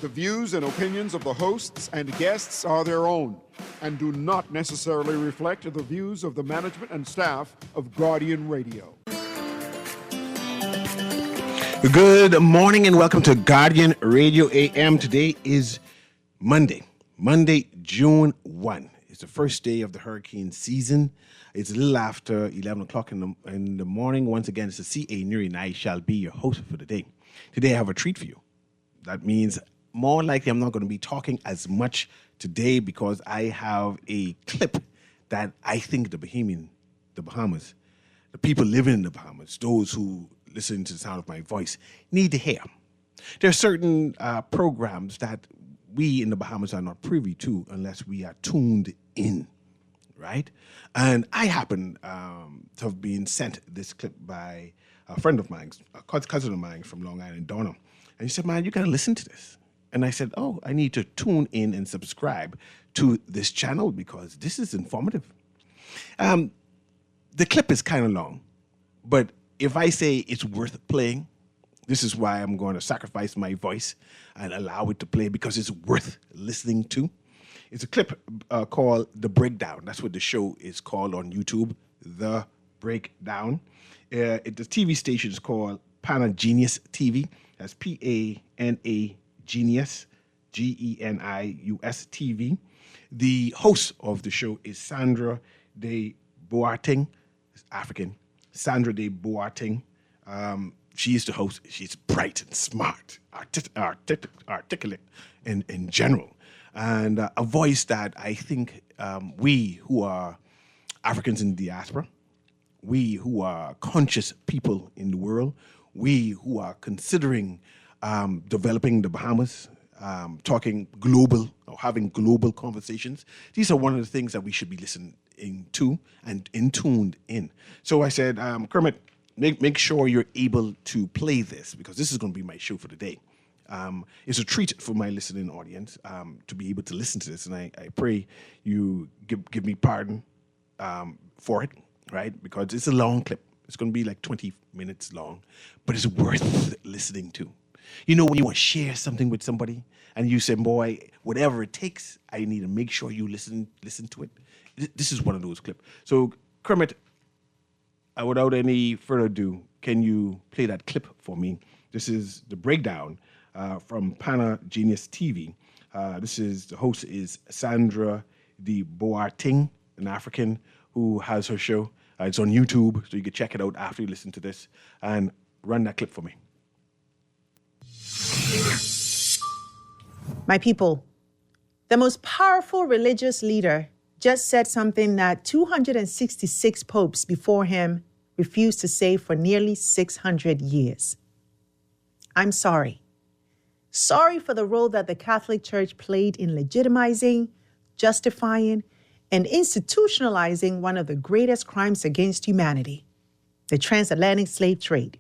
The views and opinions of the hosts and guests are their own and do not necessarily reflect the views of the management and staff of Guardian Radio. Good morning and welcome to Guardian Radio AM. Today is Monday, June 1. It's the first day of the hurricane season. It's a little after 11 o'clock in the morning. Once again, it's the CA Newry and I shall be your host for the day. Today I have a treat for you. That means more likely I'm not going to be talking as much today because I have a clip that I think the Bahamas, the people living in the Bahamas, those who listen to the sound of my voice, need to hear. There are certain programs that we in the Bahamas are not privy to unless we are tuned in, right? And I happen to have been sent this clip by a friend of mine, a cousin of mine from Long Island, Donna. And he said, man, you got to listen to this. And I said, oh, I need to tune in and subscribe to this channel because this is informative. The clip is kind of long, but if I say it's worth playing, this is why I'm going to sacrifice my voice and allow it to play because it's worth listening to. It's a clip called The Breakdown. That's what the show is called on YouTube, The Breakdown. The TV station is called Pana Genius TV. That's P-A-N-A Genius, Genius TV. The host of the show is Sandra de Boateng, African. Sandra de Boateng. She is the host. She's bright and smart, articulate in general, and a voice that I think we who are Africans in the diaspora, we who are conscious people in the world, we who are considering developing the Bahamas, talking global or having global conversations. These are one of the things that we should be listening to and tuned in. So I said, Kermit, make sure you're able to play this because this is going to be my show for the day. It's a treat for my listening audience to be able to listen to this, and I pray you give me pardon for it, right? Because it's a long clip. It's going to be like 20 minutes long, but it's worth listening to. You know, when you want to share something with somebody and you say, boy, whatever it takes, I need to make sure you listen to it. This is one of those clips. So, Kermit, without any further ado, can you play that clip for me? This is The Breakdown from Pana Genius TV. The host is Sandra de Boateng, an African who has her show. It's on YouTube, so you can check it out after you listen to this. And run that clip for me. My people, the most powerful religious leader just said something that 266 popes before him refused to say for nearly 600 years. I'm sorry. Sorry for the role that the Catholic Church played in legitimizing, justifying, and institutionalizing one of the greatest crimes against humanity, the transatlantic slave trade.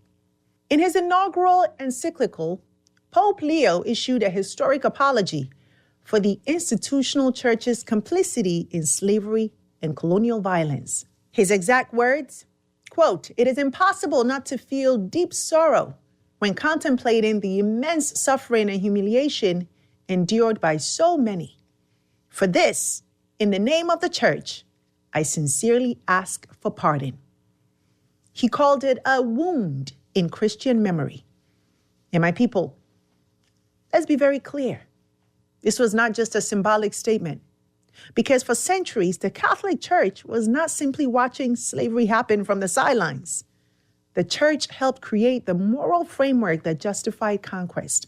In his inaugural encyclical, Pope Leo issued a historic apology for the institutional church's complicity in slavery and colonial violence. His exact words, quote, "It is impossible not to feel deep sorrow when contemplating the immense suffering and humiliation endured by so many. For this, in the name of the church, I sincerely ask for pardon." He called it a wound in Christian memory. And my people, let's be very clear. This was not just a symbolic statement, because for centuries, the Catholic Church was not simply watching slavery happen from the sidelines. The church helped create the moral framework that justified conquest.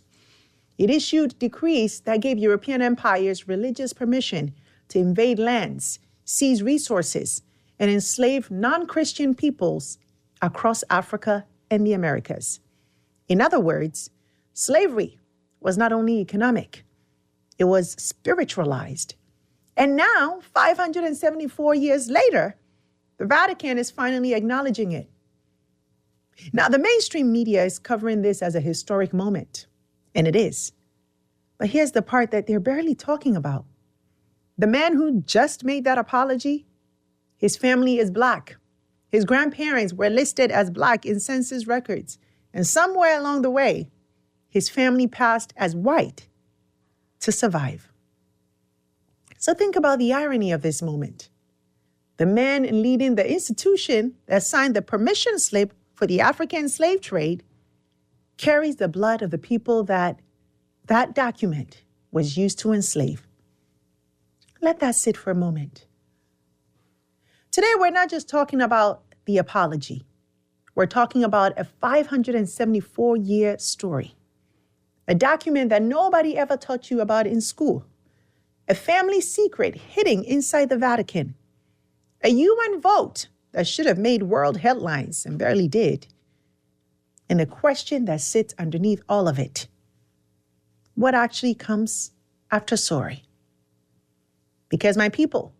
It issued decrees that gave European empires religious permission to invade lands, seize resources, and enslave non-Christian peoples across Africa and the Americas. In other words, slavery was not only economic, it was spiritualized. And now, 574 years later, the Vatican is finally acknowledging it. Now, the mainstream media is covering this as a historic moment, and it is. But here's the part that they're barely talking about. The man who just made that apology, his family is Black. His grandparents were listed as Black in census records, and somewhere along the way, his family passed as white to survive. So think about the irony of this moment. The man leading the institution that signed the permission slip for the African slave trade carries the blood of the people that document was used to enslave. Let that sit for a moment. Today, we're not just talking about the apology. We're talking about a 574-year story, a document that nobody ever taught you about in school, a family secret hidden inside the Vatican, a UN vote that should have made world headlines and barely did, and the question that sits underneath all of it: what actually comes after sorry? Because, my people,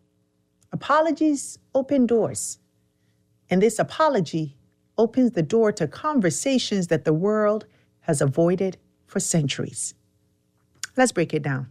apologies open doors, and this apology opens the door to conversations that the world has avoided for centuries. Let's break it down.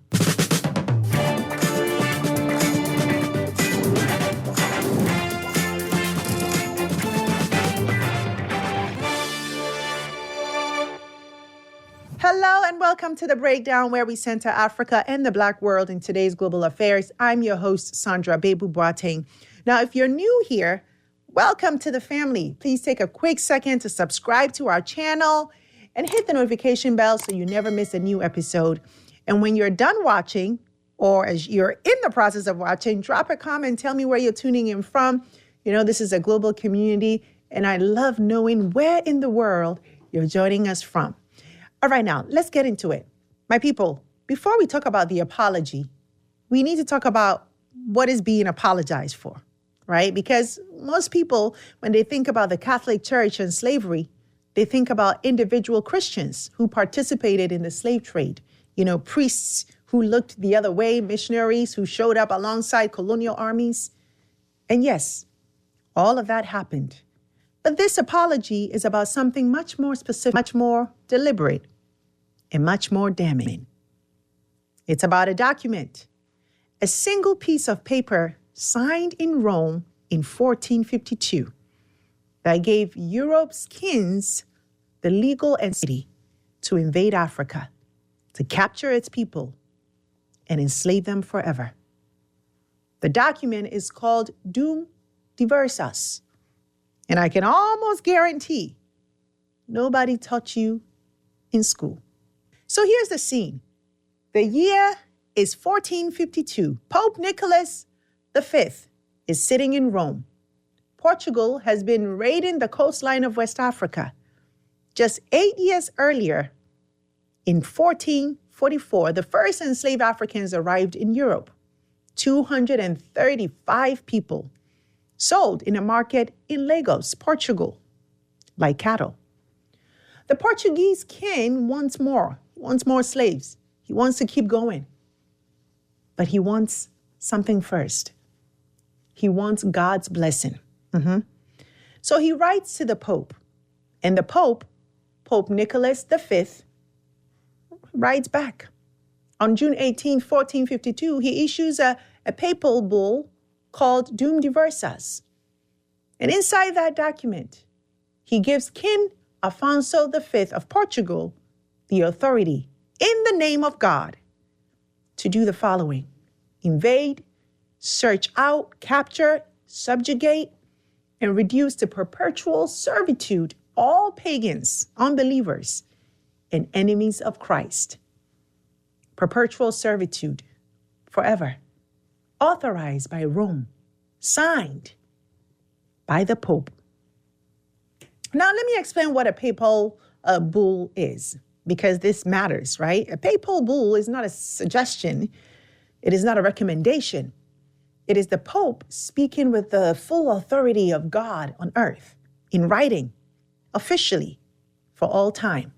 Hello and welcome to The Breakdown, where we center Africa and the Black world in today's global affairs. I'm your host, Sandra Bebu Boateng. Now, if you're new here, welcome to the family. Please take a quick second to subscribe to our channel and hit the notification bell so you never miss a new episode. And when you're done watching, or as you're in the process of watching, drop a comment, tell me where you're tuning in from. You know, this is a global community, and I love knowing where in the world you're joining us from. All right, now, let's get into it. My people, before we talk about the apology, we need to talk about what is being apologized for, right? Because most people, when they think about the Catholic Church and slavery, they think about individual Christians who participated in the slave trade. You know, priests who looked the other way, missionaries who showed up alongside colonial armies. And yes, all of that happened. But this apology is about something much more specific, much more deliberate, and much more damning. It's about a document, a single piece of paper signed in Rome in 1452 that gave Europe's kings the legal entity to invade Africa, to capture its people, and enslave them forever. The document is called Dum Diversas, and I can almost guarantee nobody taught you in school. So here's the scene. The year is 1452. Pope Nicholas V is sitting in Rome. Portugal has been raiding the coastline of West Africa. Just 8 years earlier, in 1444, the first enslaved Africans arrived in Europe. 235 people sold in a market in Lagos, Portugal, like cattle. The Portuguese king wants more slaves. He wants to keep going. But he wants something first. He wants God's blessing. So he writes to the Pope. And the Pope, Pope Nicholas V, writes back. On June 18, 1452, he issues a papal bull called Dum Diversas. And inside that document, he gives King Afonso V of Portugal the authority, in the name of God, to do the following: invade, search out, capture, subjugate, and reduce to perpetual servitude all pagans, unbelievers, and enemies of Christ. Perpetual servitude, forever, authorized by Rome, signed by the Pope. Now, let me explain what a papal bull is, because this matters, right? A papal bull is not a suggestion. It is not a recommendation. It is the Pope speaking with the full authority of God on earth, in writing, officially, for all time.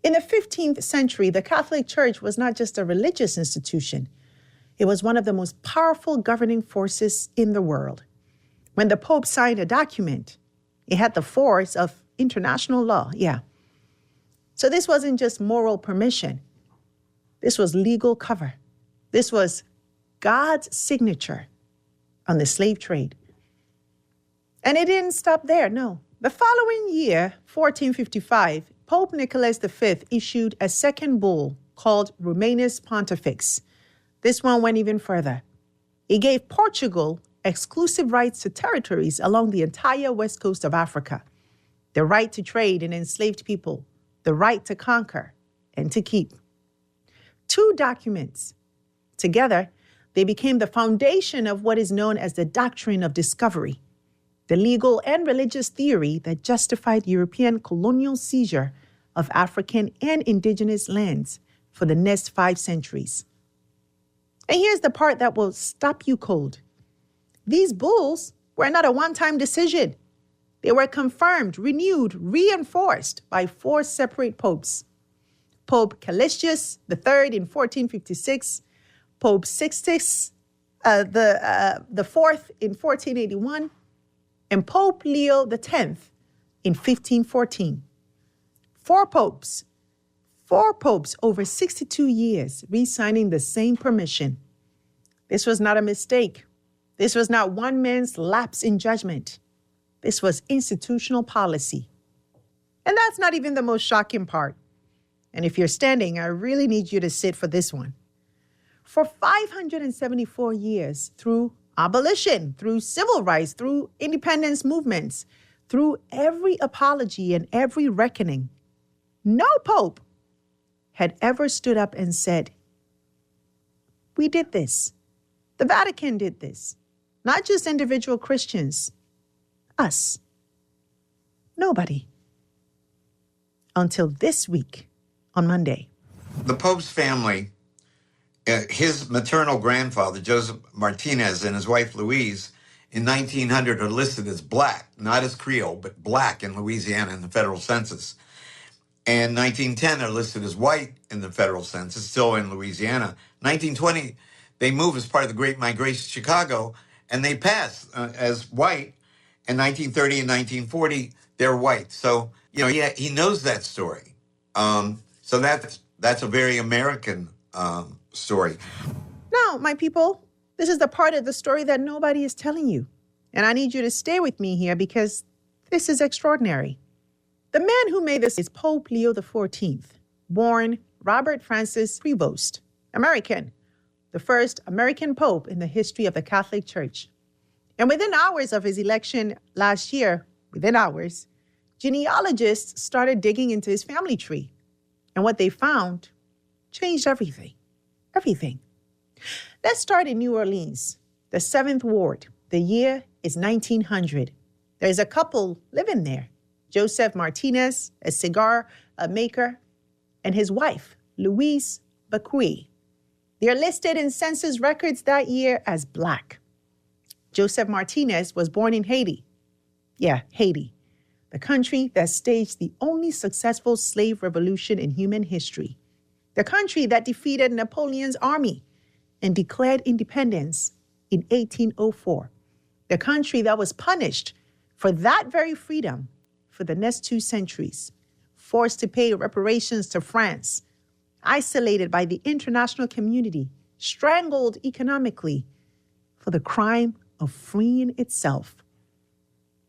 In the 15th century, the Catholic Church was not just a religious institution. It was one of the most powerful governing forces in the world. When the Pope signed a document, it had the force of international law, So this wasn't just moral permission. This was legal cover. This was God's signature on the slave trade. And it didn't stop there, no. The following year, 1455, Pope Nicholas V issued a second bull called Romanus Pontifex. This one went even further. It gave Portugal exclusive rights to territories along the entire west coast of Africa, the right to trade in enslaved people, the right to conquer and to keep. Two documents. Together, they became the foundation of what is known as the doctrine of discovery, the legal and religious theory that justified European colonial seizure of African and indigenous lands for the next 5 centuries. And here's the part that will stop you cold. These bulls were not a one-time decision. They were confirmed, renewed, reinforced by 4 separate popes. Pope Calixtus III in 1456, Pope Sixtus the Fourth in 1481, and Pope Leo X in 1514. 4 popes over 62 years re-signing the same permission. This was not a mistake. This was not one man's lapse in judgment. This was institutional policy. And that's not even the most shocking part. And if you're standing, I really need you to sit for this one. For 574 years, through abolition, through civil rights, through independence movements, through every apology and every reckoning, no pope had ever stood up and said, we did this. The Vatican did this. Not just individual Christians. Us. Nobody. Until this week, on Monday. The Pope's family, his maternal grandfather, Joseph Martinez, and his wife, Louise, in 1900 are listed as black, not as Creole, but black in Louisiana in the federal census. And 1910 are listed as white in the federal census, still in Louisiana. 1920, they move as part of the Great Migration to Chicago, and they pass as white. In 1930 and 1940, they're white. So, he knows that story. So that's a very American story. Now, my people, this is the part of the story that nobody is telling you. And I need you to stay with me here because this is extraordinary. The man who made this is Pope Leo XIV, born Robert Francis Prevost, American, the first American pope in the history of the Catholic Church. And within hours of his election last year, genealogists started digging into his family tree. And what they found changed everything. Everything. Let's start in New Orleans, the 7th Ward. The year is 1900. There's a couple living there. Joseph Martinez, a cigar maker, and his wife, Louise Bequie. They're listed in census records that year as black. Joseph Martinez was born in Haiti. Yeah, Haiti, the country that staged the only successful slave revolution in human history. The country that defeated Napoleon's army and declared independence in 1804. The country that was punished for that very freedom for the next 2 centuries, forced to pay reparations to France, isolated by the international community, strangled economically for the crime of freeing itself.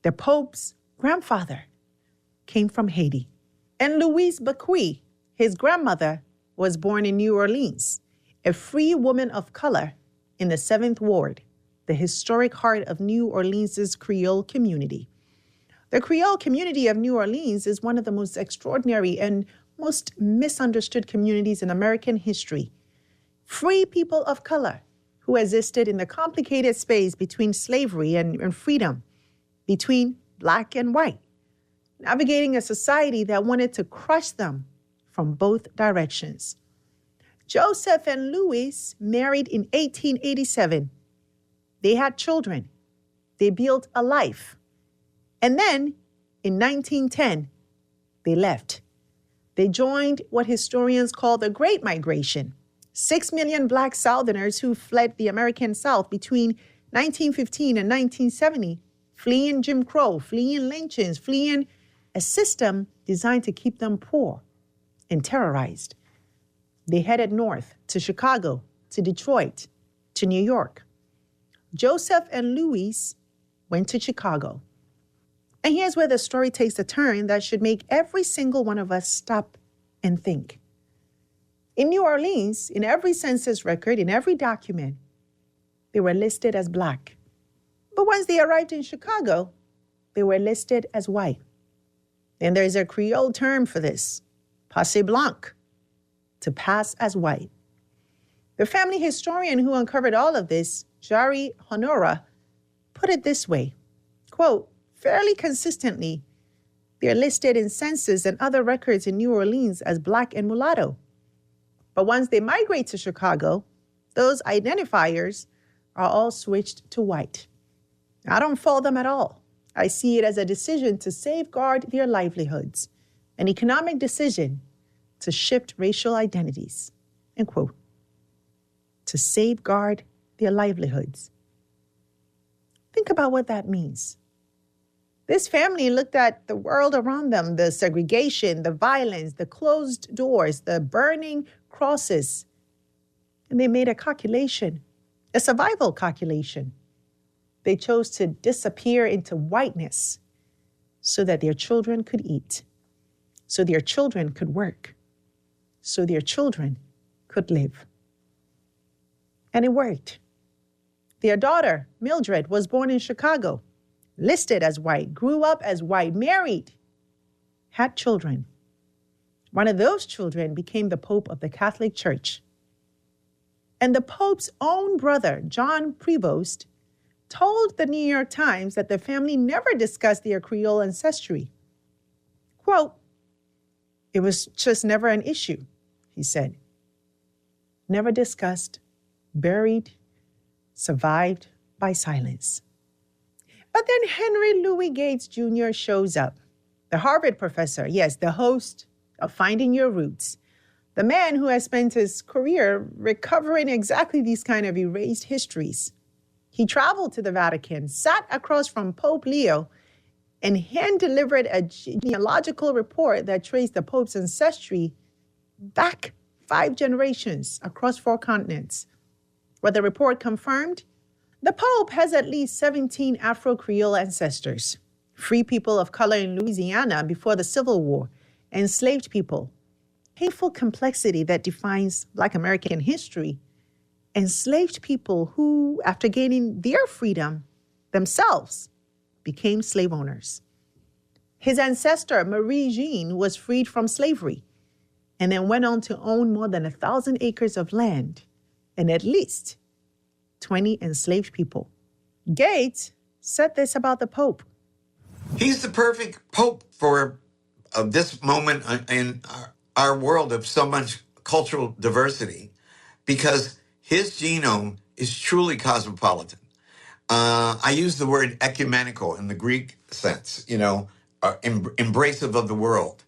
The Pope's grandfather came from Haiti. And Louise Bequie, his grandmother, was born in New Orleans, a free woman of color in the 7th Ward, the historic heart of New Orleans' Creole community. The Creole community of New Orleans is one of the most extraordinary and most misunderstood communities in American history. Free people of color who existed in the complicated space between slavery and freedom, between black and white, navigating a society that wanted to crush them from both directions. Joseph and Louise married in 1887. They had children. They built a life. And then, in 1910, they left. They joined what historians call the Great Migration. 6 million black Southerners who fled the American South between 1915 and 1970, fleeing Jim Crow, fleeing lynchings, fleeing a system designed to keep them poor and terrorized. They headed north to Chicago, to Detroit, to New York. Joseph and Louise went to Chicago. And here's where the story takes a turn that should make every single one of us stop and think. In New Orleans, in every census record, in every document, they were listed as black. But once they arrived in Chicago, they were listed as white. And there's a Creole term for this, passé blanc, to pass as white. The family historian who uncovered all of this, Jari Honora, put it this way, quote, fairly consistently, they're listed in census and other records in New Orleans as black and mulatto. But once they migrate to Chicago, those identifiers are all switched to white. I don't fault them at all. I see it as a decision to safeguard their livelihoods, an economic decision to shift racial identities, end quote. To safeguard their livelihoods. Think about what that means. This family looked at the world around them, the segregation, the violence, the closed doors, the burning crosses, and they made a calculation, a survival calculation. They chose to disappear into whiteness so that their children could eat, so their children could work, so their children could live. And it worked. Their daughter, Mildred, was born in Chicago, listed as white, grew up as white, married, had children. One of those children became the Pope of the Catholic Church. And the Pope's own brother, John Prevost, told the New York Times that the family never discussed their Creole ancestry. Quote, it was just never an issue, he said. Never discussed, buried, survived by silence. But then Henry Louis Gates Jr. shows up, the Harvard professor, yes, the host of Finding Your Roots, the man who has spent his career recovering exactly these kind of erased histories. He traveled to the Vatican, sat across from Pope Leo, and hand-delivered a genealogical report that traced the Pope's ancestry back 5 generations across 4 continents. What the report confirmed? The Pope has at least 17 Afro-Creole ancestors, free people of color in Louisiana before the Civil War, enslaved people, painful complexity that defines Black American history, enslaved people who, after gaining their freedom themselves, became slave owners. His ancestor, Marie Jean, was freed from slavery and then went on to own more than 1,000 acres of land and at least 20 enslaved people. Gates said this about the Pope. He's the perfect Pope for this moment in our world of so much cultural diversity because his genome is truly cosmopolitan. I use the word ecumenical in the Greek sense, embracive of the world.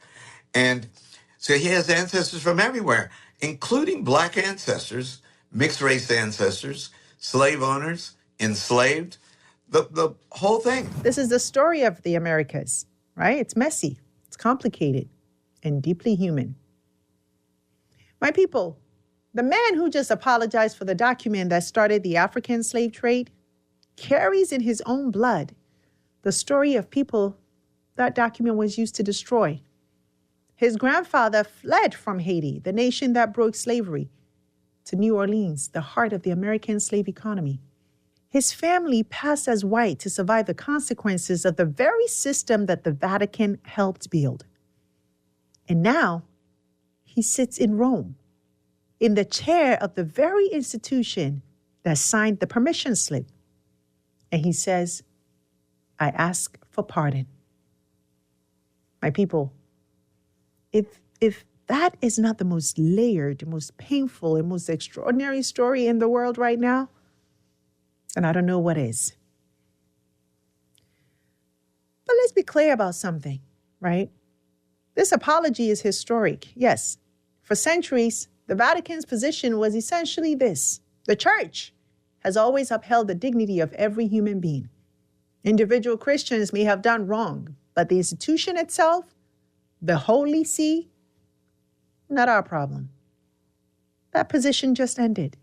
And so he has ancestors from everywhere, including Black ancestors, mixed race ancestors, slave owners, enslaved, the whole thing. This is the story of the Americas, right? It's messy, it's complicated, and deeply human. My people, the man who just apologized for the document that started the African slave trade carries in his own blood the story of people that document was used to destroy. His grandfather fled from Haiti, the nation that broke slavery, to New Orleans, the heart of the American slave economy. His family passed as white to survive the consequences of the very system that the Vatican helped build. And now he sits in Rome, in the chair of the very institution that signed the permission slip. And he says, I ask for pardon. My people, if that is not the most layered, most painful, and most extraordinary story in the world right now, then I don't know what is. But let's be clear about something, right? This apology is historic, yes. For centuries, the Vatican's position was essentially this. The church has always upheld the dignity of every human being. Individual Christians may have done wrong, but the institution itself, the Holy See, not our problem. That position just ended.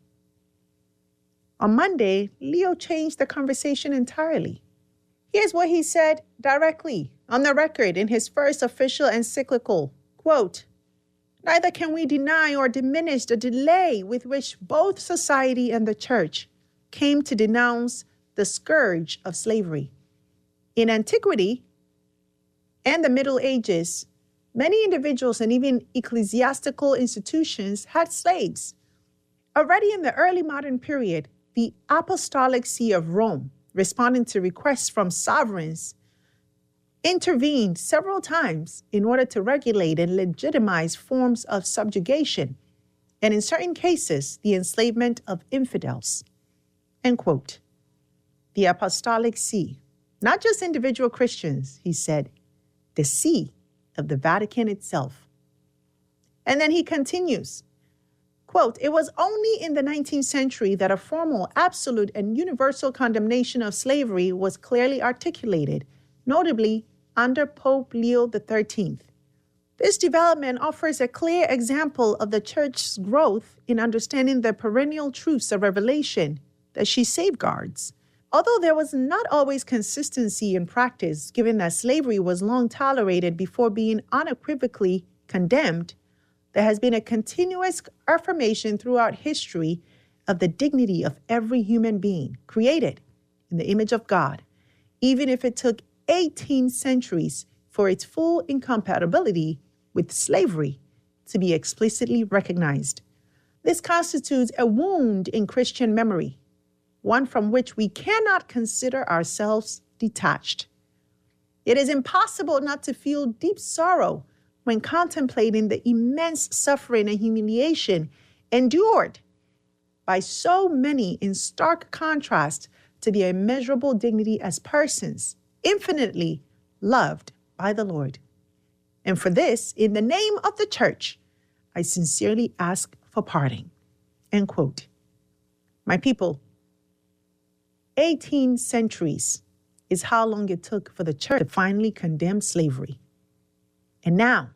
On Monday, Leo changed the conversation entirely. Here's what he said directly on the record in his first official encyclical, quote, Neither can we deny or diminish the delay with which both society and the church came to denounce the scourge of slavery. In antiquity and the Middle Ages, many individuals and even ecclesiastical institutions had slaves. Already in the early modern period, the Apostolic See of Rome, responding to requests from sovereigns, intervened several times in order to regulate and legitimize forms of subjugation, and in certain cases, the enslavement of infidels. End quote. The Apostolic See, not just individual Christians, he said, the See of the Vatican itself. And then he continues, quote, it was only in the 19th century that a formal, absolute, and universal condemnation of slavery was clearly articulated, notably under Pope Leo XIII. This development offers a clear example of the Church's growth in understanding the perennial truths of revelation that she safeguards. Although there was not always consistency in practice, given that slavery was long tolerated before being unequivocally condemned, there has been a continuous affirmation throughout history of the dignity of every human being created in the image of God, even if it took 18 centuries for its full incompatibility with slavery to be explicitly recognized. This constitutes a wound in Christian memory, one from which we cannot consider ourselves detached. It is impossible not to feel deep sorrow when contemplating the immense suffering and humiliation endured by so many in stark contrast to their immeasurable dignity as persons, infinitely loved by the Lord. And for this, in the name of the Church, I sincerely ask for pardon. End quote. My people, 18 centuries is how long it took for the Church to finally condemn slavery. And now,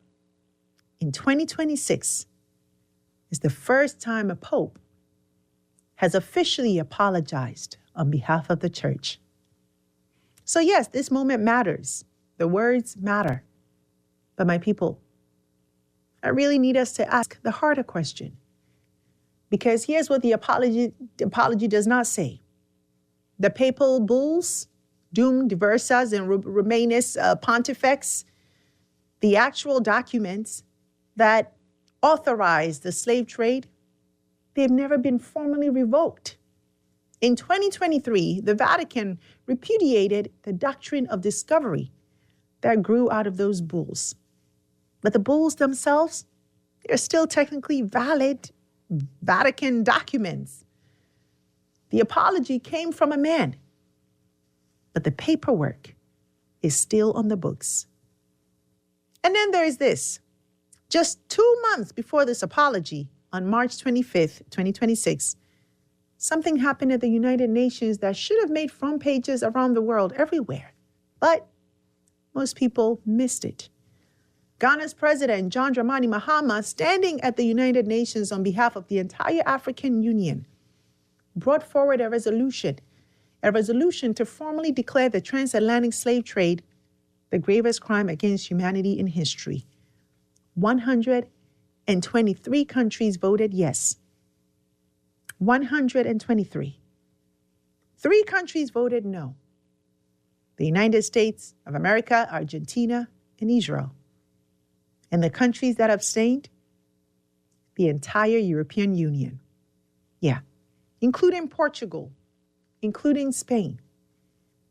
in 2026, is the first time a pope has officially apologized on behalf of the Church. So yes, this moment matters. The words matter. But my people, I really need us to ask the harder question. Because here's what the apology does not say. The papal bulls, Dum Diversas and Romanus Pontifex, the actual documents that authorize the slave trade, they've never been formally revoked. In 2023, the Vatican repudiated the doctrine of discovery that grew out of those bulls. But the bulls themselves, they're still technically valid Vatican documents. The apology came from a man, but the paperwork is still on the books. And then there's this. Just 2 months before this apology, on March 25th, 2026, something happened at the United Nations that should have made front pages around the world everywhere. But most people missed it. Ghana's President John Dramani Mahama, standing at the United Nations on behalf of the entire African Union, brought forward a resolution to formally declare the transatlantic slave trade the gravest crime against humanity in history. 123 countries voted yes. 123. 3 countries voted no. The United States of America, Argentina, and Israel. And the countries that abstained? The entire European Union. Yeah, including Portugal, including Spain.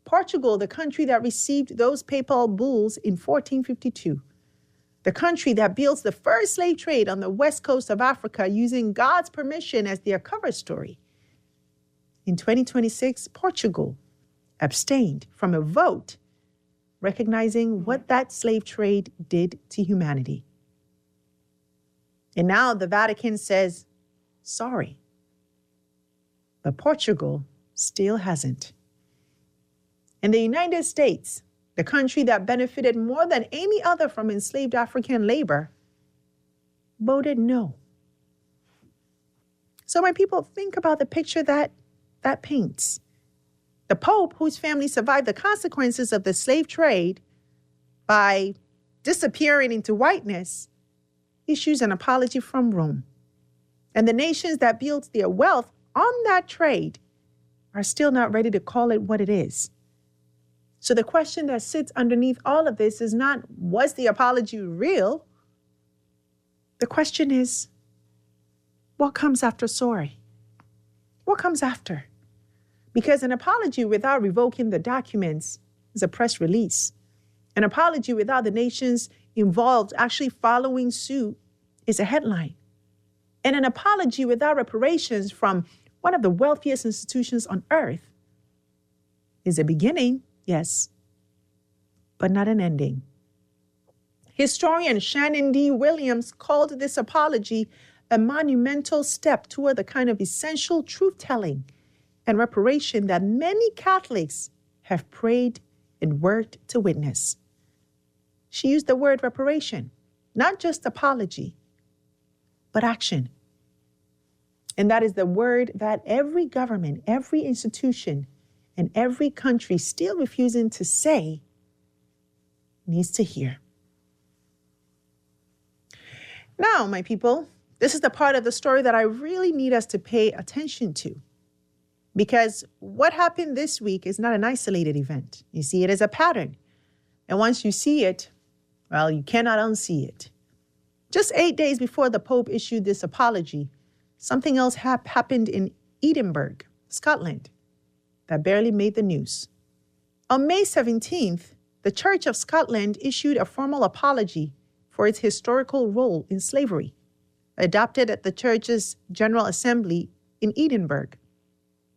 Portugal, the country that received those papal bulls in 1452. The country that builds the first slave trade on the west coast of Africa using God's permission as their cover story. In 2026, Portugal abstained from a vote recognizing what that slave trade did to humanity. And now the Vatican says, sorry. But Portugal still hasn't. And the United States, the country that benefited more than any other from enslaved African labor, voted no. So my people, think about the picture that paints. The Pope, whose family survived the consequences of the slave trade by disappearing into whiteness, issues an apology from Rome. And the nations that built their wealth on that trade are still not ready to call it what it is. So the question that sits underneath all of this is not, was the apology real? The question is, what comes after sorry? What comes after? Because an apology without revoking the documents is a press release. An apology without the nations involved actually following suit is a headline. And an apology without reparations from one of the wealthiest institutions on earth is a beginning, yes, but not an ending. Historian Shannon D. Williams called this apology a monumental step toward the kind of essential truth-telling and reparation that many Catholics have prayed and worked to witness. She used the word reparation, not just apology, but action. And that is the word that every government, every institution, and every country still refusing to say needs to hear. Now, my people, this is the part of the story that I really need us to pay attention to. Because what happened this week is not an isolated event. You see it as a pattern. And once you see it, well, you cannot unsee it. Just 8 days before the Pope issued this apology, something else happened in Edinburgh, Scotland, that barely made the news. On May 17th, the Church of Scotland issued a formal apology for its historical role in slavery, adopted at the church's General Assembly in Edinburgh.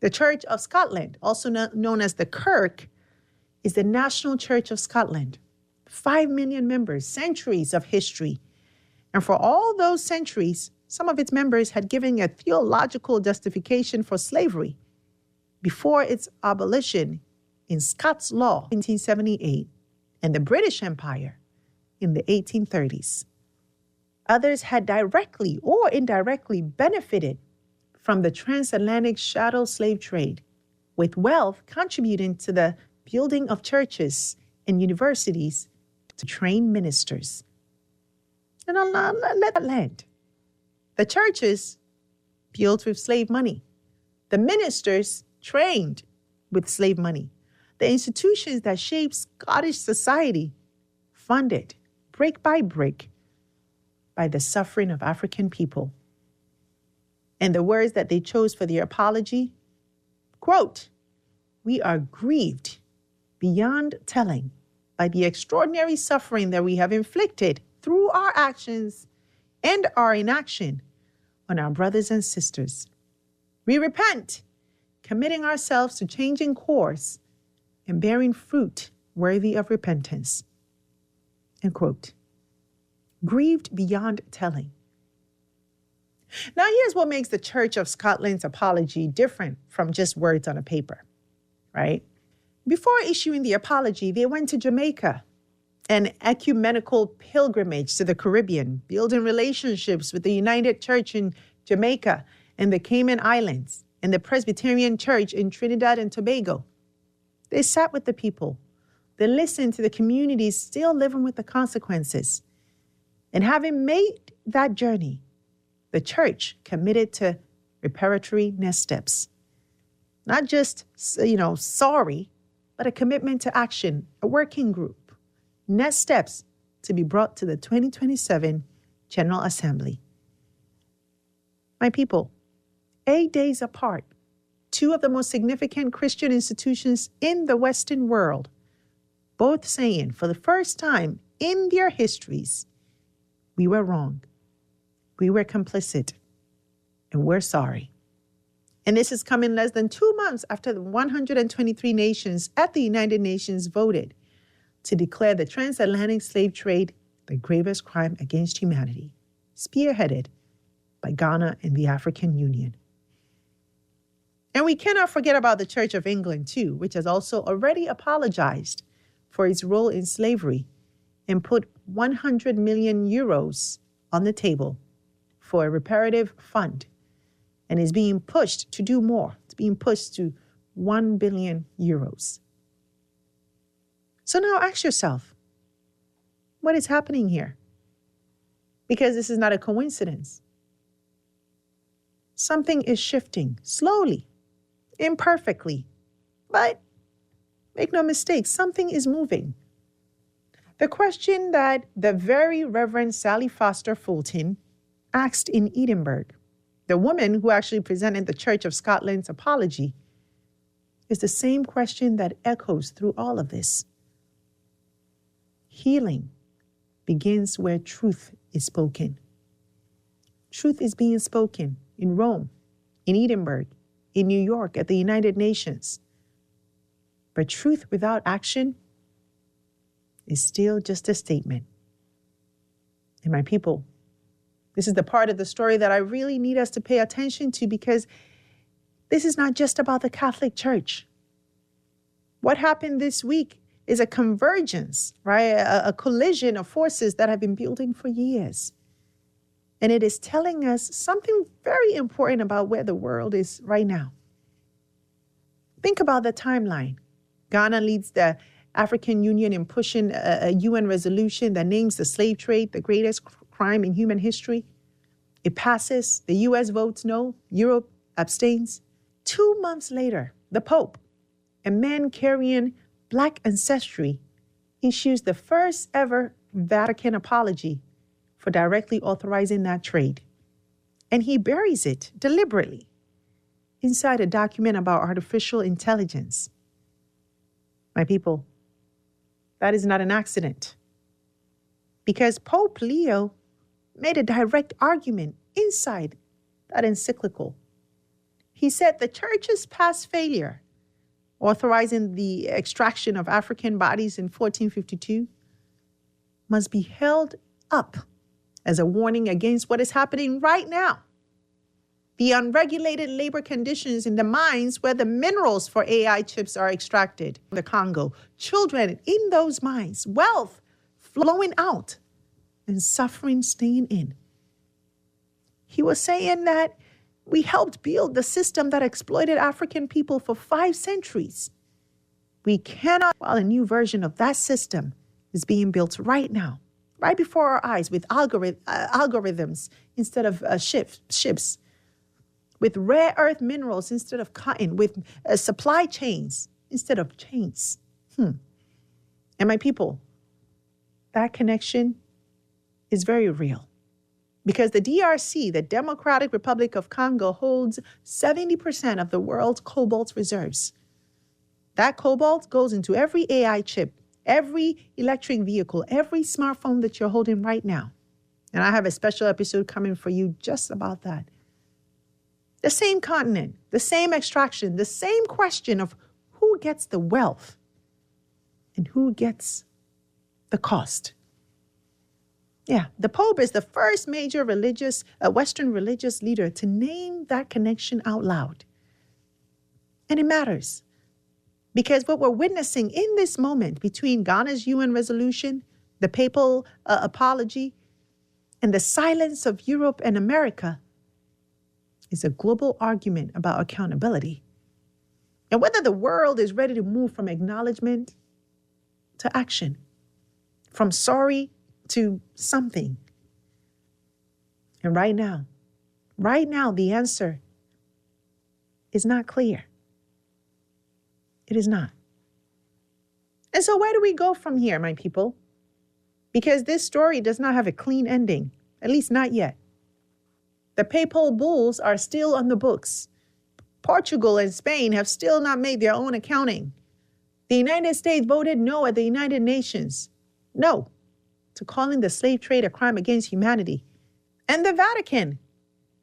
The Church of Scotland, also known as the Kirk, is the National Church of Scotland. 5 million members, centuries of history. And for all those centuries, some of its members had given a theological justification for slavery before its abolition in Scots law in 1778 and the British Empire in the 1830s. Others had directly or indirectly benefited from the transatlantic chattel slave trade, with wealth contributing to the building of churches and universities to train ministers. And I'll let that land. The churches built with slave money. The ministers trained with slave money. The institutions that shaped Scottish society funded, brick by brick, by the suffering of African people. And the words that they chose for their apology, quote, "We are grieved beyond telling by the extraordinary suffering that we have inflicted through our actions and our inaction on our brothers and sisters. We repent, committing ourselves to changing course and bearing fruit worthy of repentance." End quote. Grieved beyond telling. Now, here's what makes the Church of Scotland's apology different from just words on a paper, right? Before issuing the apology, they went to Jamaica, an ecumenical pilgrimage to the Caribbean, building relationships with the United Church in Jamaica and the Cayman Islands and the Presbyterian Church in Trinidad and Tobago. They sat with the people. They listened to the communities still living with the consequences. And having made that journey, the church committed to reparatory next steps. Not just, sorry, but a commitment to action, a working group. Next steps to be brought to the 2027 General Assembly. My people, 8 days apart, two of the most significant Christian institutions in the Western world, both saying for the first time in their histories, we were wrong. We were complicit, and we're sorry. And this is coming less than 2 months after the 123 nations at the United Nations voted to declare the transatlantic slave trade the gravest crime against humanity, spearheaded by Ghana and the African Union. And we cannot forget about the Church of England, too, which has also already apologized for its role in slavery and put 100 million euros on the table for a reparative fund, and is being pushed to do more. It's being pushed to 1 billion euros. So now ask yourself, what is happening here? because this is not a coincidence. Something is shifting slowly, imperfectly, but make no mistake, something is moving. The question that the very Reverend Sally Foster Fulton asked in Edinburgh, the woman who actually presented the Church of Scotland's apology, is the same question that echoes through all of this. Healing begins where truth is spoken. Truth is being spoken in Rome, in Edinburgh, in New York, at the United Nations. But truth without action is still just a statement. And my people, this is the part of the story that I really need us to pay attention to, because this is not just about the Catholic Church. What happened this week is a convergence, right? A collision of forces that have been building for years. And it is telling us something very important about where the world is right now. Think about the timeline. Ghana leads the African Union in pushing a UN resolution that names the slave trade the greatest crime in human history. It passes. The US votes no. Europe abstains. 2 months later, the Pope, a man carrying Black ancestry, issues the first ever Vatican apology for directly authorizing that trade. And he buries it deliberately inside a document about artificial intelligence. My people, that is not an accident. Because Pope Leo made a direct argument inside that encyclical. He said the church's past failure, authorizing the extraction of African bodies in 1452, must be held up as a warning against what is happening right now. The unregulated labor conditions in the mines where the minerals for AI chips are extracted. The Congo, children in those mines, wealth flowing out and suffering staying in. He was saying that we helped build the system that exploited African people for 5 centuries. We cannot, while a new version of that system is being built right now, right before our eyes, with algorithms instead of ships, with rare earth minerals instead of cotton, with supply chains instead of chains. And my people, that connection is very real. Because the DRC, the Democratic Republic of Congo, holds 70% of the world's cobalt reserves. That cobalt goes into every AI chip, every electric vehicle, every smartphone that you're holding right now. And I have a special episode coming for you just about that. The same continent, the same extraction, the same question of who gets the wealth and who gets the cost. Yeah, the Pope is the first major Western religious leader to name that connection out loud. And it matters because what we're witnessing in this moment between Ghana's UN resolution, the papal apology, and the silence of Europe and America is a global argument about accountability. And whether the world is ready to move from acknowledgement to action, from sorry to something. And right now, the answer is not clear. It is not. And so where do we go from here, my people? Because this story does not have a clean ending, at least not yet. The papal bulls are still on the books. Portugal and Spain have still not made their own accounting. The United States voted no at the United Nations. No to calling the slave trade a crime against humanity. And the Vatican,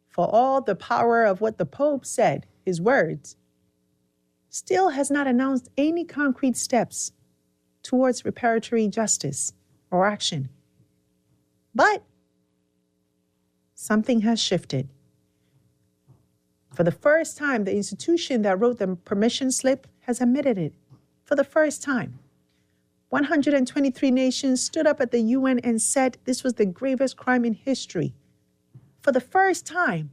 for all the power of what the Pope said, his words, still has not announced any concrete steps towards reparatory justice or action. But something has shifted. For the first time, the institution that wrote the permission slip has admitted it. For the first time. 123 nations stood up at the UN and said this was the gravest crime in history. For the first time,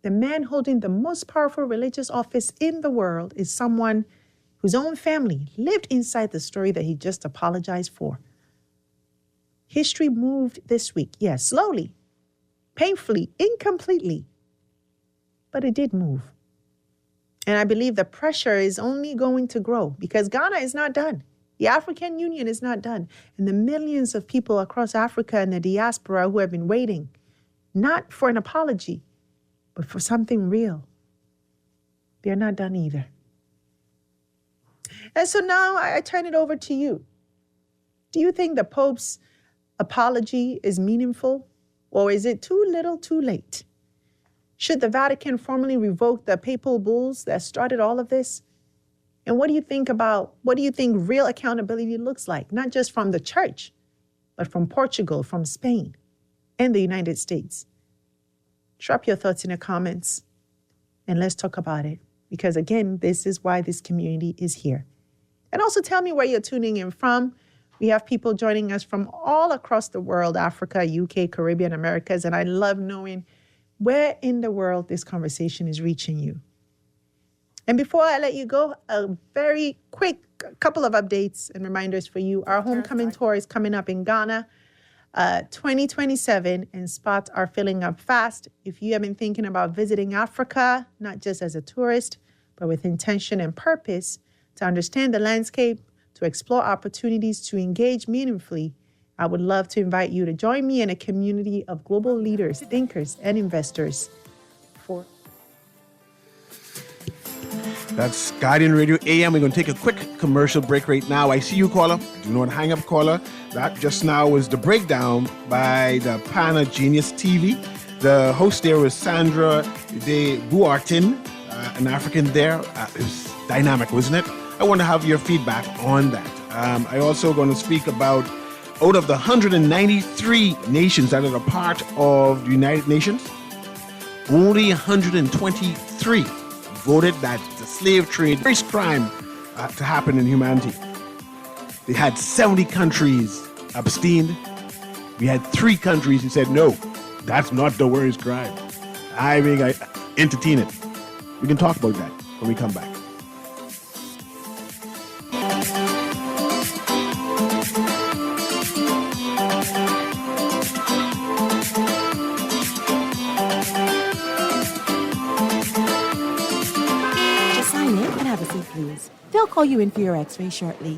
the man holding the most powerful religious office in the world is someone whose own family lived inside the story that he just apologized for. History moved this week, yes, slowly, painfully, incompletely. But it did move. And I believe the pressure is only going to grow because Ghana is not done. The African Union is not done. And the millions of people across Africa and the diaspora who have been waiting, not for an apology, but for something real, they're not done either. And so now I turn it over to you. Do you think the Pope's apology is meaningful, or is it too little too late? Should the Vatican formally revoke the papal bulls that started all of this? And what do you think real accountability looks like, not just from the church, but from Portugal, from Spain, and the United States? Drop your thoughts in the comments, and let's talk about it. Because again, this is why this community is here. And also tell me where you're tuning in from. We have people joining us from all across the world, Africa, UK, Caribbean, Americas, and I love knowing where in the world this conversation is reaching you. And before I let you go, a very quick couple of updates and reminders for you. Our homecoming tour is coming up in Ghana, 2027, and spots are filling up fast. If you have been thinking about visiting Africa, not just as a tourist, but with intention and purpose, to understand the landscape, to explore opportunities to engage meaningfully, I would love to invite you to join me in a community of global leaders, thinkers, and investors. That's Guardian Radio AM. We're going to take a quick commercial break right now. I see you, caller. Do not hang up, caller. That just now was the breakdown by the Pana Genius TV. The host there was Sandra de Buartin, an African there. It was dynamic, wasn't it? I want to have your feedback on that. I also going to speak about out of the 193 nations that are a part of the United Nations, only 123 voted that the slave trade, first crime to happen in humanity. They had 70 countries abstained. We had 3 countries who said, no, that's not the worst crime. I mean, I entertain it. We can talk about that when we come back. Please. They'll call you in for your x-ray shortly.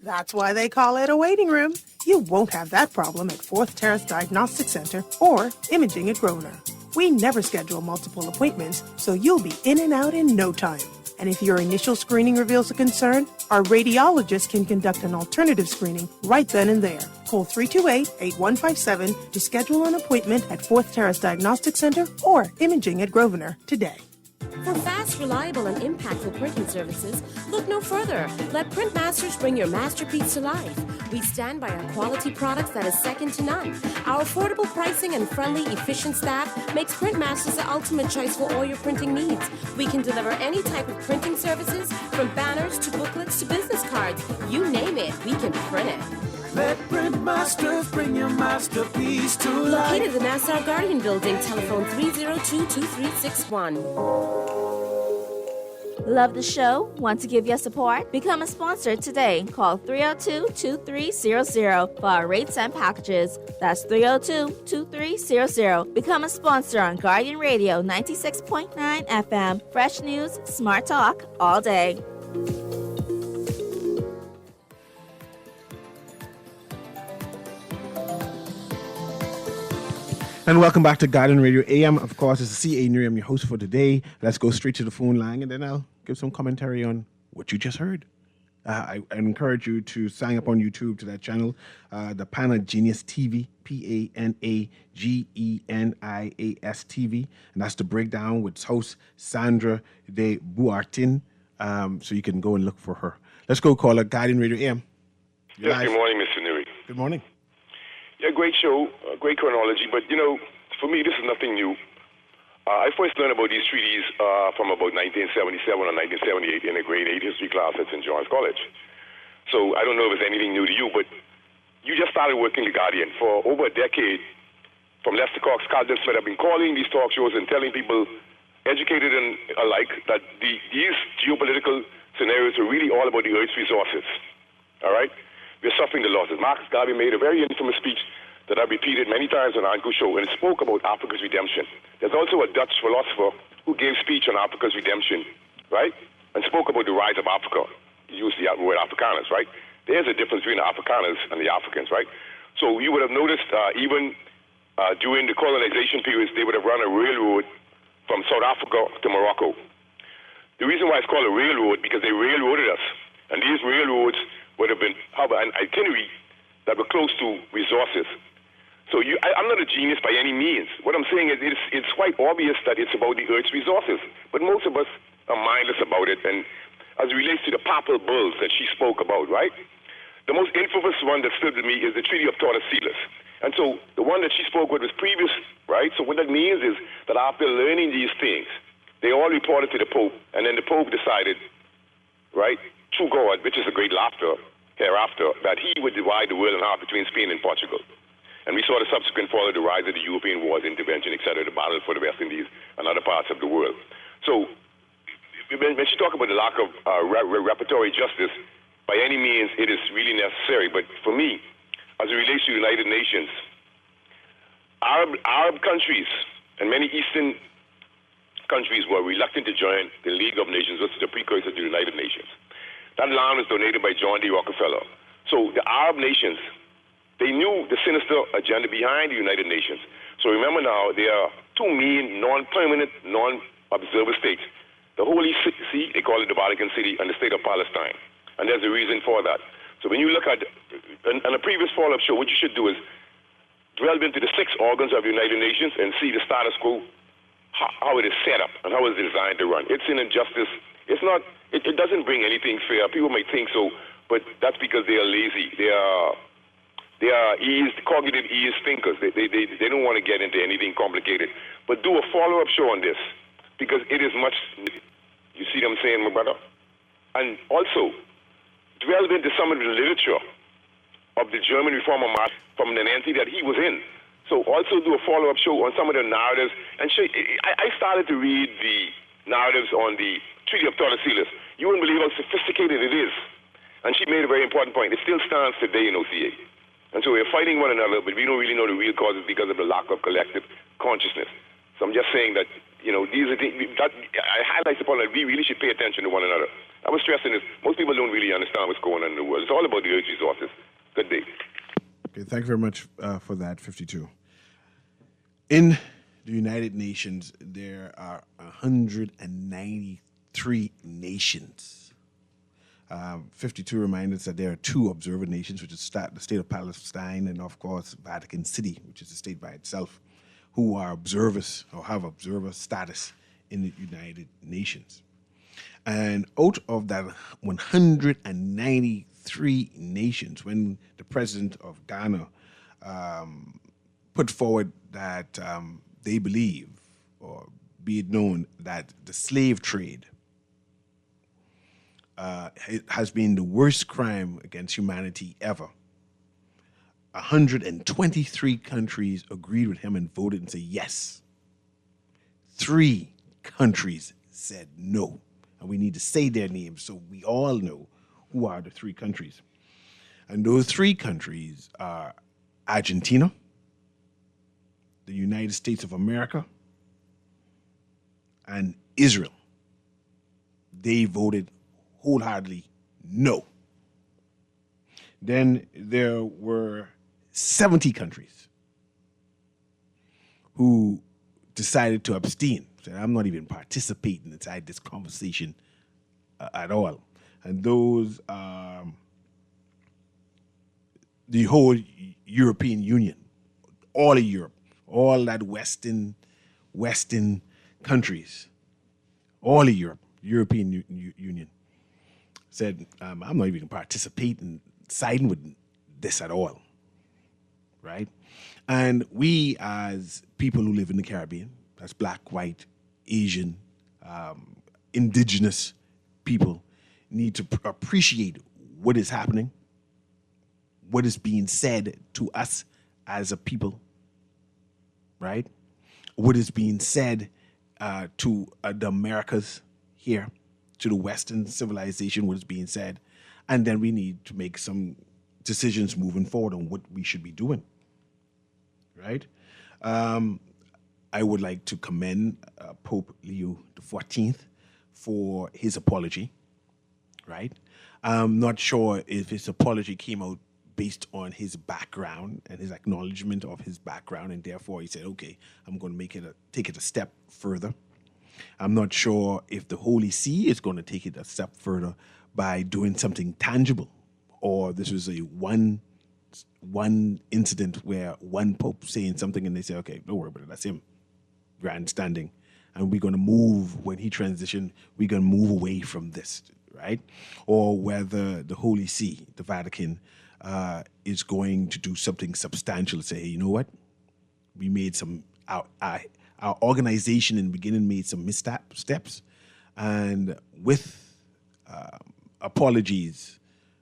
That's why they call it a waiting room. You won't have that problem at Fourth Terrace Diagnostic Center or Imaging at Grosvenor. We never schedule multiple appointments, so you'll be in and out in no time. And if your initial screening reveals a concern, our radiologist can conduct an alternative screening right then and there. Call 328-8157 to schedule an appointment at Fourth Terrace Diagnostic Center or Imaging at Grosvenor today. For fast, reliable, and impactful printing services, look no further. Let Printmasters bring your masterpiece to life. We stand by our quality products that is second to none. Our affordable pricing and friendly, efficient staff makes Printmasters the ultimate choice for all your printing needs. We can deliver any type of printing services, from banners to booklets to business cards. You name it, we can print it. Let Printmasters bring your masterpiece to life. Located in the Nassau Guardian Building, telephone 302-2361. Love the show? Want to give your support? Become a sponsor today. Call 302-2300 for our rates and packages. That's 302-2300. Become a sponsor on Guardian Radio 96.9 FM. Fresh news, smart talk, all day. And welcome back to Guardian Radio AM. Of course, it's C.A. Newry. I'm your host for today. Let's go straight to the phone line, and then I'll give some commentary on what you just heard. I encourage you to sign up on YouTube to that channel, the Pana Genius TV, PANAGENIAS TV. And that's the breakdown with host Sandra de Buartin. So you can go and look for her. Let's go call her Guardian Radio AM. Yes, good morning, Mr. Newry. Good morning. Yeah, great show, great chronology. But, you know, for me, this is nothing new. I first learned about these treaties from about 1977 or 1978 in a grade 8 history class at St. John's College. So I don't know if it's anything new to you, but you just started working The Guardian. For over a decade, from Lester Cox, Carlton Smith, have been calling these talk shows and telling people, educated and alike, that these geopolitical scenarios are really all about the Earth's resources. All right? We're suffering the losses. Marcus Garvey made a very infamous speech that I've repeated many times on Anku's show, and it spoke about Africa's redemption. There's also a Dutch philosopher who gave speech on Africa's redemption, right? And spoke about the rise of Africa. He used the word Afrikaners, right? There's a difference between the Afrikaners and the Africans, right? So you would have noticed even during the colonization periods, they would have run a railroad from South Africa to Morocco. The reason why it's called a railroad, because they railroaded us. And these railroads would have an itinerary that were close to resources. So I'm not a genius by any means. What I'm saying is it's quite obvious that it's about the Earth's resources. But most of us are mindless about it. And as it relates to the papal bulls that she spoke about, right? The most infamous one that stood with me is the Treaty of Tordesillas. And so the one that she spoke with was previous, right? So what that means is that after learning these things, they all reported to the Pope, and then the Pope decided, right, through God, which is a great laughter hereafter, that he would divide the world in half between Spain and Portugal. And we saw the subsequent fall of the rise of the European wars, intervention, etc., the battle for the West Indies and other parts of the world. So when she talked about the lack of reparatory justice, by any means it is really necessary. But for me, as it relates to the United Nations, Arab countries and many Eastern countries were reluctant to join the League of Nations, which is the precursor to the United Nations. That land was donated by John D. Rockefeller. So the Arab nations, they knew the sinister agenda behind the United Nations. So remember now, there are two main non-permanent, non-observer states. The Holy See, they call it the Vatican City, and the state of Palestine. And there's a reason for that. So when you look at, on a previous follow-up show, what you should do is delve into the 6 organs of the United Nations and see the status quo, how it is set up and how it is designed to run. It's an injustice. It's not. It doesn't bring anything fair. People may think so, but that's because they are lazy. They are cognitive ease thinkers. They don't want to get into anything complicated. But do a follow-up show on this because it is much. You see what I'm saying, my brother? And also delve into some of the literature of the German reformer Marx from the Nancy that he was in. So also do a follow-up show on some of the narratives. And I started to read the narratives on the Treaty of Tordesillas. You wouldn't believe how sophisticated it is. And she made a very important point. It still stands today in OCA. And so we're fighting one another, but we don't really know the real causes because of the lack of collective consciousness. So I'm just saying that, these are things that I highlight upon that we really should pay attention to one another. I was stressing this. Most people don't really understand what's going on in the world. It's all about the Earth's resources. Good day. Okay, thank you very much for that, 52. In the United Nations, there are 193 nations. 52 reminds us that there are 2 observer nations, which is the state of Palestine and, of course, Vatican City, which is a state by itself, who are observers or have observer status in the United Nations. And out of that 193 nations, when the president of Ghana put forward that they believe, or be it known, that the slave trade it has been the worst crime against humanity ever. 123 countries agreed with him and voted and said yes. 3 countries said no. And we need to say their names so we all know who are the 3 countries. And those 3 countries are Argentina, the United States of America, and Israel. They voted wholeheartedly no. Then there were 70 countries who decided to abstain. Said, I'm not even participating inside this conversation at all. And those are the whole European Union, all of Europe, all that Western countries, all of Europe, European Union, said, I'm not even participating, siding with this at all, right? And we as people who live in the Caribbean, that's black, white, Asian, indigenous people, need to appreciate what is happening, what is being said to us as a people, right? What is being said to the Americas here, to the Western civilization, what is being said, and then we need to make some decisions moving forward on what we should be doing, right? I would like to commend Pope Leo XIV for his apology, right? I'm not sure if his apology came out based on his background and his acknowledgement of his background, and therefore he said, okay, I'm going to take it a step further. I'm not sure if the Holy See is going to take it a step further by doing something tangible, or this was a one incident where one pope saying something and they say, okay, don't worry about it, that's him grandstanding, and we're going to move, when he transitioned, we're going to move away from this, right? Or whether the Holy See, the Vatican, is going to do something substantial, say, hey, you know what? We made our organization in the beginning made some missteps, and with apologies,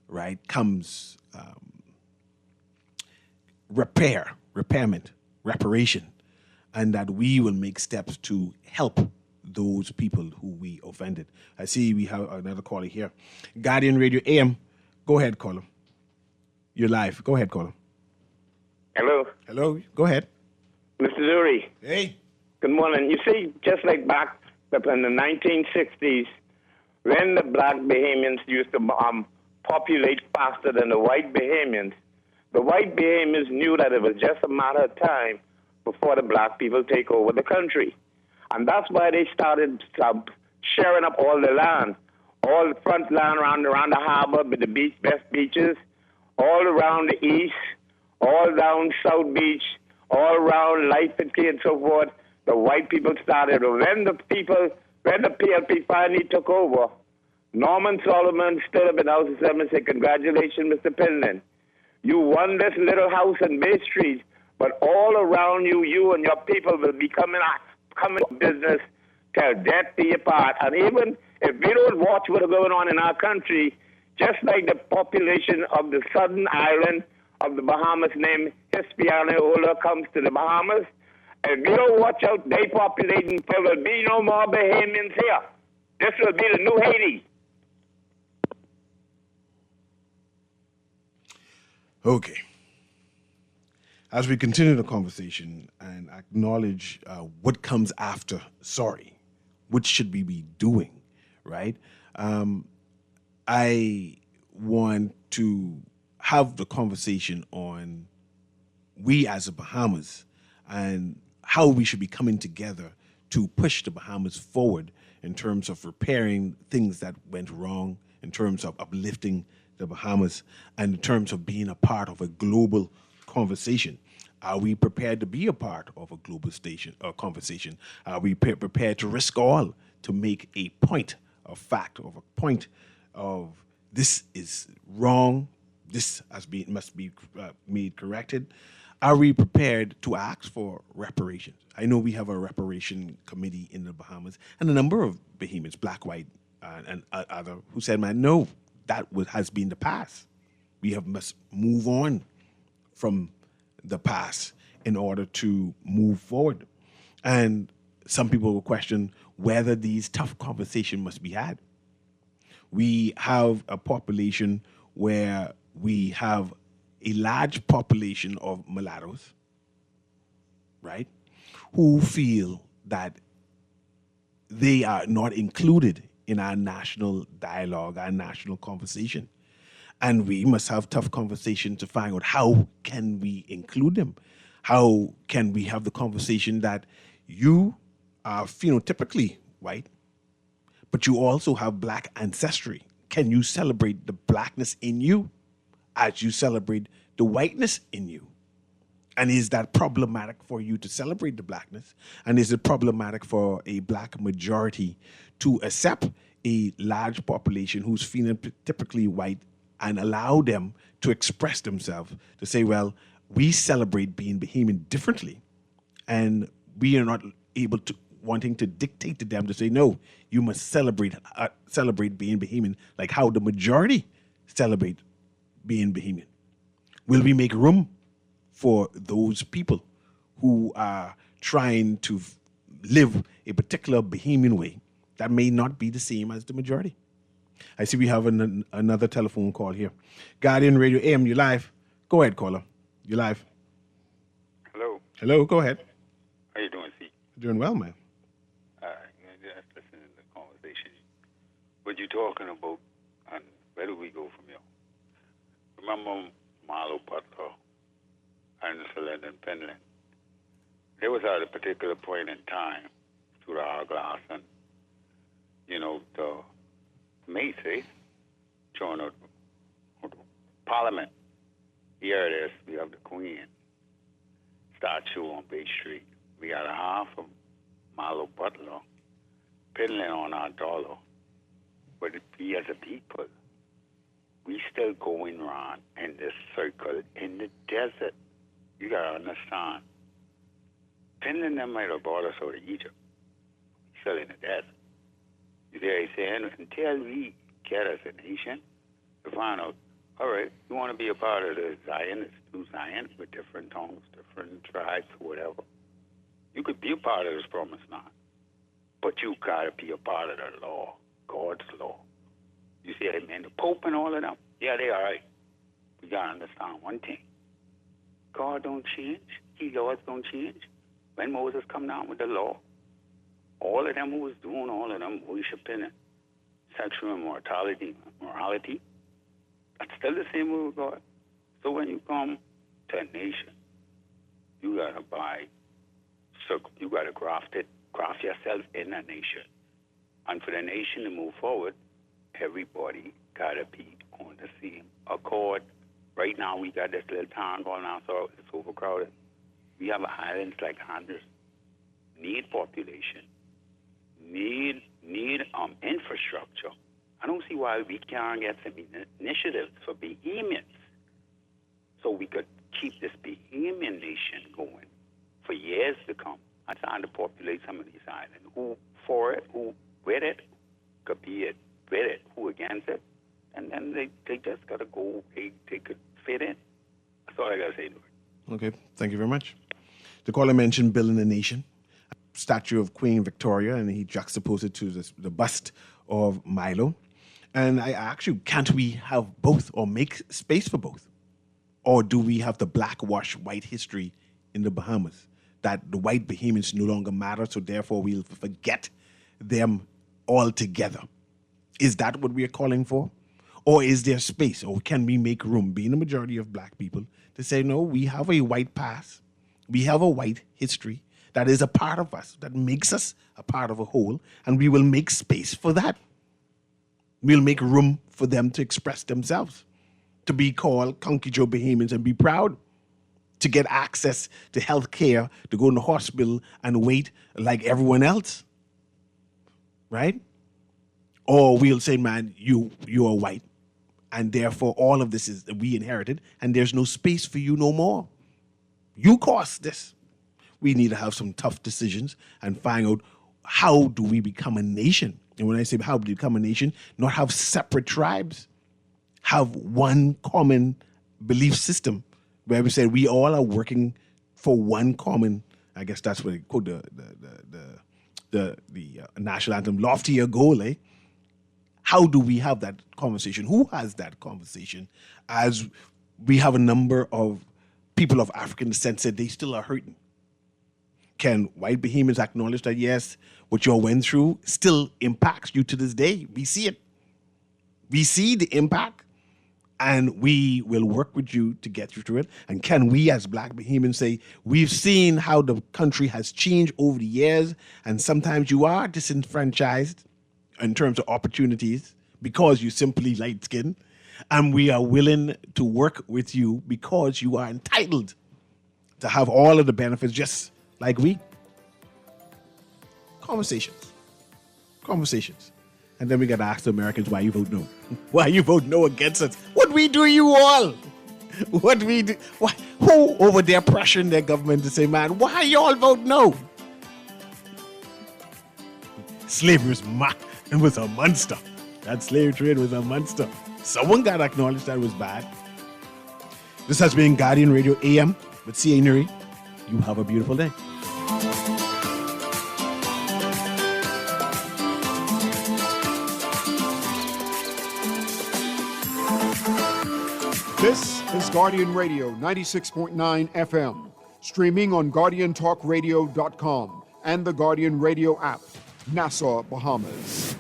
right, comes reparation, and that we will make steps to help those people who we offended. I see we have another caller here. Guardian Radio AM, go ahead, caller. You're live. Go ahead, caller. Hello. Hello, go ahead. Mr. Newry. Hey. Good morning. You see, just like back in the 1960s, when the black Bahamians used to populate faster than the white Bahamians, the white Bahamians knew that it was just a matter of time before the black people take over the country. And that's why they started sharing up all the land, all the front land around the harbor, with the best beaches, all around the east, all down South Beach, all around Life and Key and so forth. The white people started. When the PLP finally took over, Norman Solomon stood up in the House of Assembly and said, congratulations, Mr. Penland. You won this little house in Bay Street, but all around you, you and your people will be coming to business till death do you part. And even if we don't watch what's going on in our country, just like the population of the southern island of the Bahamas named Hispaniola comes to the Bahamas, if we don't watch out, they populating, there will be no more Bahamians here. This will be the new Haiti. Okay. As we continue the conversation and acknowledge what comes after sorry, what should we be doing, right? I want to have the conversation on we as the Bahamas and how we should be coming together to push the Bahamas forward in terms of repairing things that went wrong, in terms of uplifting the Bahamas, and in terms of being a part of a global conversation. Are we prepared to be a part of a global conversation? Are we prepared to risk all to make a point of fact, of a point of this is wrong, this must be made corrected? Are we prepared to ask for reparations? I know we have a reparation committee in the Bahamas, and a number of Bahamians, black, white, and other, who said, man, no, that has been the past. We must move on from the past in order to move forward. And some people will question whether these tough conversations must be had. We have a population where we have a large population of mulattoes, right, who feel that they are not included in our national dialogue, our national conversation. And we must have tough conversations to find out how can we include them? How can we have the conversation that you are phenotypically white, but you also have black ancestry? Can you celebrate the blackness in you as you celebrate the whiteness in you? And is that problematic for you to celebrate the blackness? And is it problematic for a black majority to accept a large population who's phenotypically white and allow them to express themselves, to say, well, we celebrate being Bahamian differently, and we are not able to, wanting to dictate to them to say, no, you must celebrate being Bahamian like how the majority celebrate being Bahamian. Will we make room for those people who are trying to live a particular Bahamian way that may not be the same as the majority? I see we have another telephone call here. Guardian Radio AM, you live. Go ahead, caller. You live. Hello. Hello, go ahead. How you doing, C? Doing well, man. Just listening to the conversation. What you talking about, and where do we go from here? Remember Marlowe Butler and Celine and Finland? There was at a particular point in time through the hourglass, and, the Macy, showing up Parliament. Here it is. We have the Queen statue on Bay Street. We got a half of Marlowe Butler piddling on our dollar. But we as a people, we still going around in this circle in the desert. You got to understand. Finland them might have bought us out of Egypt. Still in the desert. You there saying, until we get as a nation to find out, all right, you want to be a part of the Zionists, New Zion, with different tongues, different tribes, whatever. You could be a part of this promise now, but you got to be a part of the law, God's law. You see, man, the Pope and all of them, yeah, they all right. We got to understand one thing. God don't change. His laws don't change. When Moses come down with the law, all of them who was doing all of them worshiping sexual morality, that's still the same way with God. So when you come to a nation, you got to you got to graft yourself in a nation. And for the nation to move forward, everybody got to be on the same accord. Right now, we got this little town going on, so it's overcrowded. We have islands like Honduras, need population, need infrastructure. I don't see why we can't get some initiatives for behemoths so we could keep this behemoth nation going for years to come. I'm trying to populate some of these islands. Who for it, who with it, could be it with it, who against it. And then they just got to go, they could fit in. That's all I got to say to it. Okay, thank you very much. The caller mentioned building a nation, a statue of Queen Victoria, and he juxtaposed it to the bust of Milo. And I asked you, can't we have both or make space for both? Or do we have the blackwash white history in the Bahamas, that the white Bahamians no longer matter, so therefore we'll forget them altogether? Is that what we are calling for? Or is there space, or can we make room, being a majority of black people, to say, no, we have a white past, we have a white history that is a part of us, that makes us a part of a whole, and we will make space for that. We'll make room for them to express themselves, to be called Conky Joe Bahamians and be proud, to get access to health care, to go in the hospital and wait like everyone else, right? Or we'll say, man, you are white, and therefore all of this is we inherited, and there's no space for you no more. You caused this. We need to have some tough decisions and find out, how do we become a nation? And when I say how do we become a nation, not have separate tribes, have one common belief system where we say we all are working for one common, I guess that's what they quote the national anthem, loftier goal, eh? How do we have that conversation? Who has that conversation? As we have a number of people of African descent said they still are hurting. Can white Bahamians acknowledge that, yes, what you all went through still impacts you to this day? We see it. We see the impact, and we will work with you to get you through it. And can we as black Bahamians say, we've seen how the country has changed over the years, and sometimes you are disenfranchised in terms of opportunities because you simply light-skinned, and we are willing to work with you because you are entitled to have all of the benefits just like we. Conversations. And then we got to ask the Americans why you vote no. Why you vote no against us? What we do you all? What we do? Why, who over there pressuring their government to say, man, why y'all vote no? Slavery was a monster. That slave trade was a monster. Someone got to acknowledge that it was bad. This has been Guardian Radio AM with C.A. Newry. You have a beautiful day. This is Guardian Radio 96.9 FM, Streaming on GuardianTalkRadio.com and the Guardian Radio app, Nassau, Bahamas.